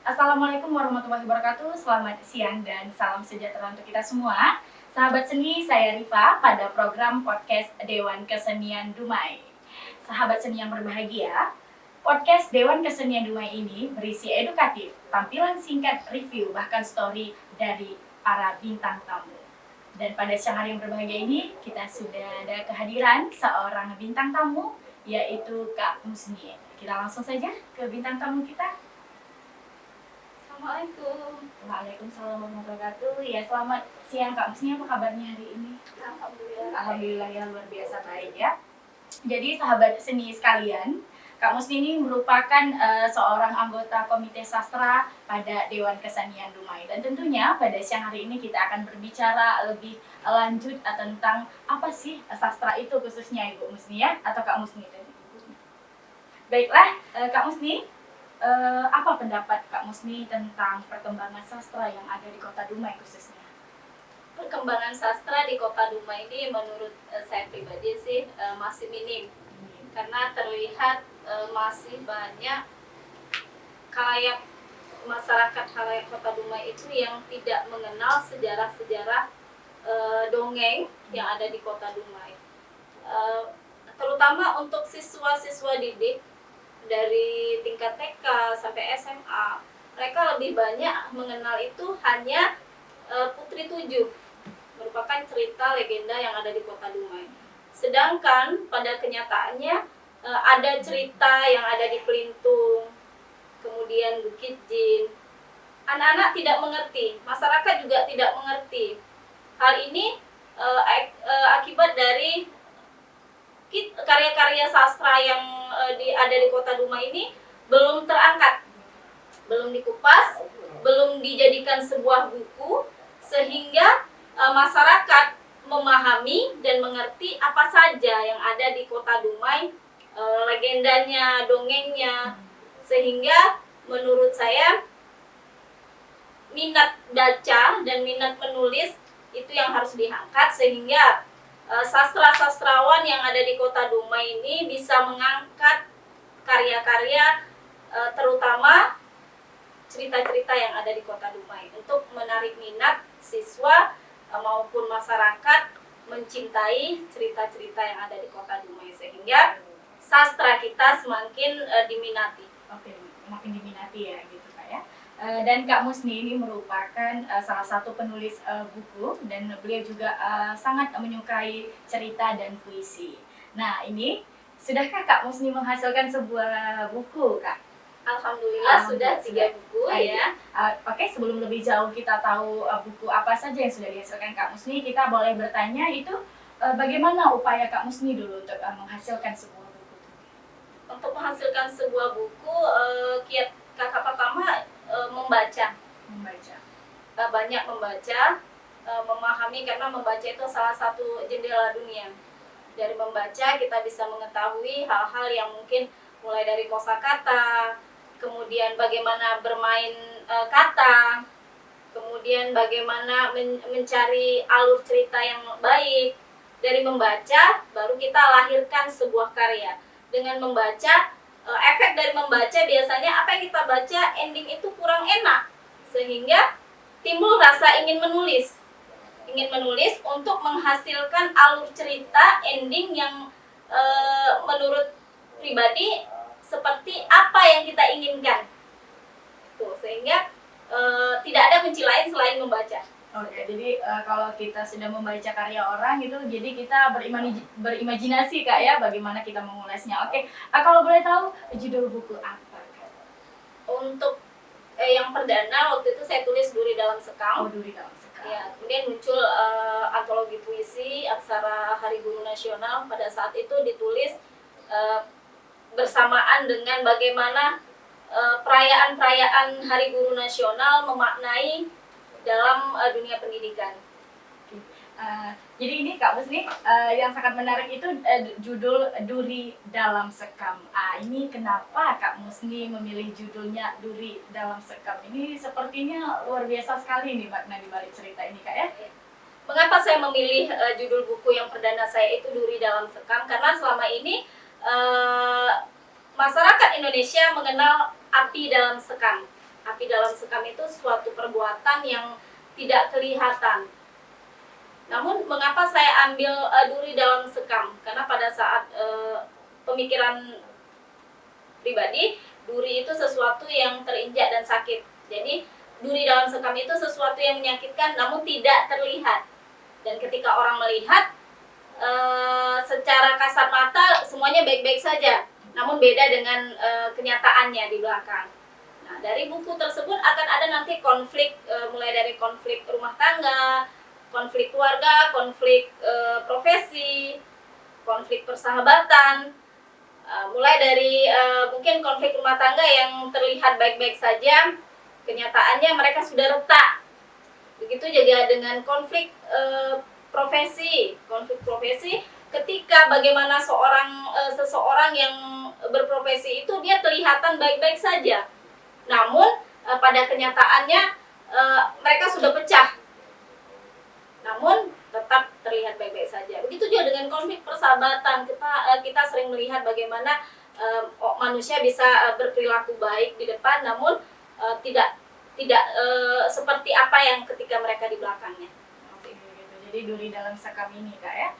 Assalamualaikum warahmatullahi wabarakatuh. Selamat siang dan salam sejahtera untuk kita semua. Sahabat seni, saya Rifa pada program podcast Dewan Kesenian Dumai. Sahabat seni yang berbahagia, podcast Dewan Kesenian Dumai ini berisi edukatif, tampilan singkat, review, bahkan story dari para bintang tamu. Dan pada siang hari yang berbahagia ini, kita sudah ada kehadiran seorang bintang tamu, yaitu Kak Musni. Kita langsung saja ke bintang tamu kita. Assalamualaikum. Waalaikumsalam warahmatullahi wabarakatuh. Ya, selamat siang Kak Musni, apa kabarnya hari ini? Alhamdulillah. Alhamdulillah ya, luar biasa baik ya. Jadi sahabat seni sekalian, Kak Musni ini merupakan seorang anggota Komite Sastra pada Dewan Kesenian Dumai. Dan tentunya pada siang hari ini kita akan berbicara lebih lanjut tentang apa sih sastra itu khususnya Ibu Musni ya, atau Kak Musni tadi. Baiklah, Kak Musni, apa pendapat Kak Musni tentang perkembangan sastra yang ada di Kota Dumai khususnya? Perkembangan sastra di Kota Dumai ini menurut saya pribadi sih masih minim. Karena terlihat masih banyak masyarakat khalayak Kota Dumai itu yang tidak mengenal sejarah-sejarah dongeng yang ada di Kota Dumai. Terutama untuk siswa-siswa didik dari tingkat TK sampai SMA, mereka lebih banyak mengenal itu hanya Putri Tujuh, merupakan cerita legenda yang ada di Kota Dumai. Sedangkan pada kenyataannya ada cerita yang ada di Pelintung, kemudian Bukit Jin. Anak-anak tidak mengerti, masyarakat juga tidak mengerti. Hal ini akibat dari karya-karya sastra yang ada di Kota Dumai ini belum terangkat, belum dikupas, belum dijadikan sebuah buku, sehingga masyarakat memahami dan mengerti apa saja yang ada di Kota Dumai, legendanya, dongengnya, sehingga menurut saya minat baca dan minat menulis itu yang harus diangkat, sehingga sastra-sastrawan yang ada di Kota Dumai ini bisa mengangkat karya-karya terutama cerita-cerita yang ada di Kota Dumai untuk menarik minat siswa maupun masyarakat mencintai cerita-cerita yang ada di Kota Dumai, sehingga sastra kita semakin diminati. Oke, makin diminati ya gitu Kak ya. Dan Kak Musni ini merupakan salah satu penulis buku dan beliau juga sangat menyukai cerita dan puisi. Nah ini, sudahkah Kak Musni menghasilkan sebuah buku Kak? Alhamdulillah sudah 3 buku ya. Oke, sebelum lebih jauh kita tahu buku apa saja yang sudah dihasilkan Kak Musni, kita boleh bertanya itu bagaimana upaya Kak Musni dulu untuk menghasilkan sebuah buku? Untuk menghasilkan sebuah buku, kiat kakak pertama membaca. Banyak membaca, memahami, karena membaca itu salah satu jendela dunia. Dari membaca kita bisa mengetahui hal-hal yang mungkin mulai dari kosakata, kemudian bagaimana bermain kata, kemudian bagaimana mencari alur cerita yang baik. Dari membaca baru kita lahirkan sebuah karya. Dengan membaca, efek dari membaca biasanya apa yang kita baca ending itu kurang enak, sehingga timbul rasa ingin menulis untuk menghasilkan alur cerita ending yang menurut pribadi seperti apa yang kita inginkan. Tuh, sehingga tidak ada kunci lain selain membaca. Oke, jadi kalau kita sudah membaca karya orang itu, jadi kita berimajinasi Kak ya, bagaimana kita mengulasnya. Oke, kalau boleh tahu judul buku apa Kak? Untuk yang perdana waktu itu saya tulis Duri Dalam Sekam. Oh, Duri Dalam Sekam. Ya, kemudian muncul antologi puisi Aksara Hari Guru Nasional. Pada saat itu ditulis bersamaan dengan bagaimana perayaan-perayaan Hari Guru Nasional memaknai dalam dunia pendidikan. Jadi ini Kak Musni, yang sangat menarik itu judul Duri Dalam Sekam. Ini kenapa Kak Musni memilih judulnya Duri Dalam Sekam? Ini sepertinya luar biasa sekali nih makna di balik cerita ini Kak ya. Mengapa saya memilih judul buku yang perdana saya itu Duri Dalam Sekam? Karena selama ini masyarakat Indonesia mengenal api dalam sekam. Api dalam sekam itu suatu perbuatan yang tidak kelihatan. Namun mengapa saya ambil duri dalam sekam? Karena pada saat pemikiran pribadi, duri itu sesuatu yang terinjak dan sakit. Jadi duri dalam sekam itu sesuatu yang menyakitkan namun tidak terlihat. Dan ketika orang melihat secara kasat mata semuanya baik-baik saja, namun beda dengan kenyataannya di belakang. Nah, dari buku tersebut akan ada nanti konflik, mulai dari konflik rumah tangga, konflik keluarga, konflik profesi, konflik persahabatan, mulai dari mungkin konflik rumah tangga yang terlihat baik-baik saja, kenyataannya mereka sudah retak. Begitu juga dengan konflik profesi, ketika bagaimana seseorang yang berprofesi itu dia kelihatan baik-baik saja, namun pada kenyataannya mereka sudah pecah, namun tetap terlihat baik-baik saja. Begitu juga dengan konflik persahabatan, kita sering melihat bagaimana manusia bisa berperilaku baik di depan, namun tidak seperti apa yang ketika mereka di belakangnya. Jadi duri dalam sekam ini Kak ya.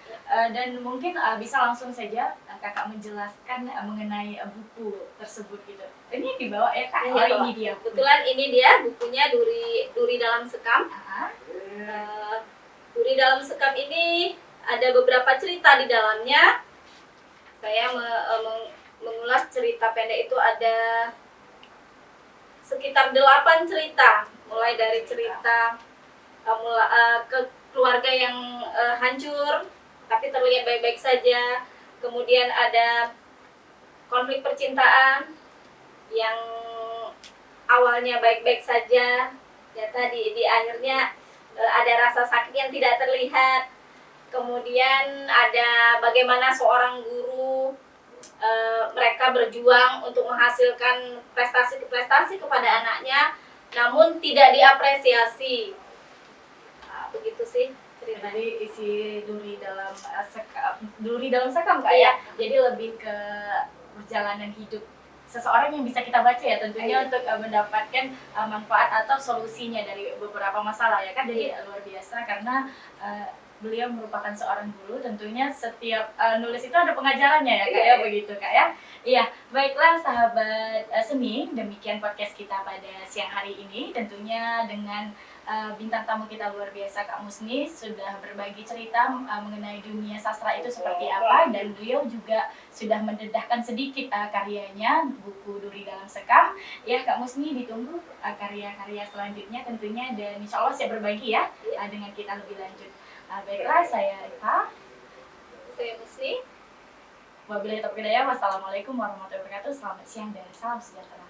Dan mungkin bisa langsung saja Kakak menjelaskan mengenai buku tersebut gitu. Ini dibawa ya Kak? Ini dia. Kebetulan ini dia bukunya, duri dalam sekam. Duri dalam sekam ini ada beberapa cerita di dalamnya. Saya mengulas cerita pendek itu ada sekitar 8 cerita, mulai dari cerita keluarga yang hancur tapi terlihat baik-baik saja, kemudian ada konflik percintaan yang awalnya baik-baik saja, ternyata di akhirnya ada rasa sakit yang tidak terlihat, kemudian ada bagaimana seorang guru mereka berjuang untuk menghasilkan prestasi kepada anaknya, namun tidak diapresiasi. Nah, begitu sih cerita. Jadi isi duri dalam sekam Kak ya. Jadi lebih ke perjalanan hidup seseorang yang bisa kita baca ya tentunya untuk mendapatkan manfaat atau solusinya dari beberapa masalah ya kan. Jadi luar biasa karena beliau merupakan seorang guru, tentunya setiap nulis itu ada pengajarannya ya Kak ya, begitu Kak ya. Iya, baiklah sahabat seni, demikian podcast kita pada siang hari ini, tentunya dengan bintang tamu kita luar biasa Kak Musni sudah berbagi cerita mengenai dunia sastra itu seperti apa, dan beliau juga sudah mendedahkan sedikit karyanya, buku Duri Dalam Sekam. Ya Kak Musni, ditunggu karya-karya selanjutnya tentunya, dan insya Allah siap berbagi ya dengan kita lebih lanjut. Baiklah, saya Rifa. Saya Musni. Wabillahi taufiq wal hidayah. Wassalamualaikum warahmatullahi wabarakatuh. Selamat siang dan salam sejahtera.